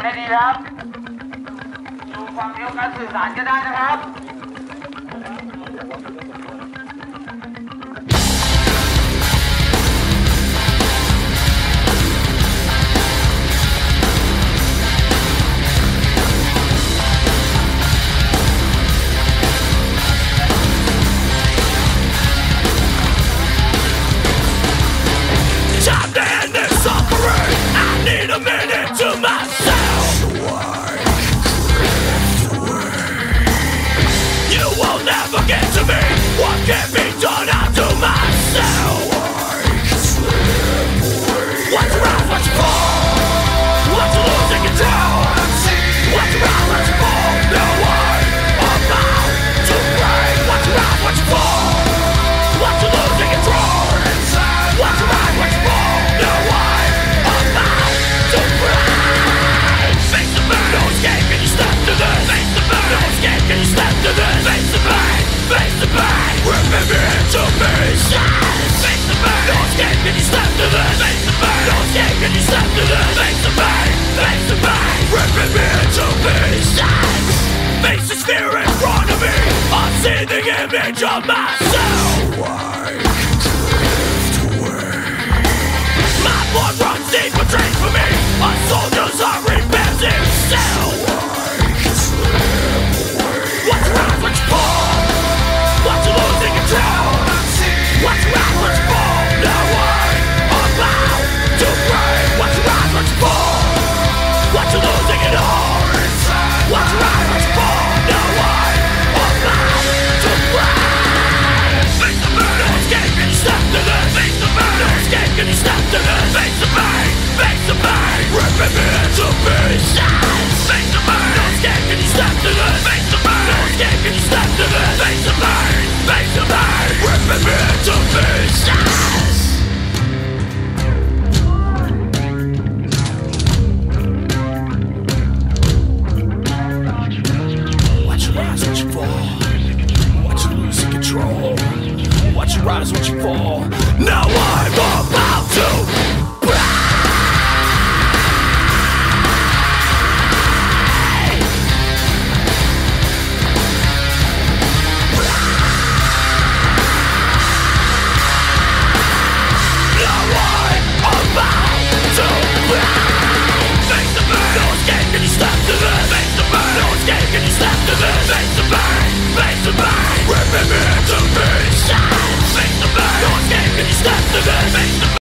ให้ดีนะครับอยู่ฝั่งเดียวกันสื่อสารกันได้นะครับA minute to myself, so I drift away. You will never get to me. What can be done, I do myself, so I can slip away. What's around, what's fall? What's losing control? What's around, what's fall? No one about to break. What's around, what's fall? What's losing control? What's around, what's fall? No one. Face the burn, no escape, can you step to this? Face the burn, no escape, can you step to this? Face the pain, face the pain, ripping me into pieces. Face the burn, no escape, can you step to this? Face the burn, no escape, can you step to this? Face the pain, ripping me into pieces. Face the fear in front of me, I see the image of myself, so I can drift away. My blood runs deep, betrayed for me. A soldier's heart repairs himself, so I can slip away. What's around, what's fall? What's losing control? What's around, what's fall? No one about to break. What's around, what's fall? What's losing it all? What's around, what's fall? No one about to break. Face the burn, no escape, can you step to this? Face the burn, no escape, can you step to this? Face the pain, face the pain, ripping me into pieces. Face the burn, no escape, can you step to this? Face the burn, no escape, can you step to this? Face the pain, ripping me into pieces. Watch you rise, watch you fall. Watch you losing control. Watch you rise, watch you fall. Now I'm about to ripping me into pieces. Face the burn, no escape, can you step to this?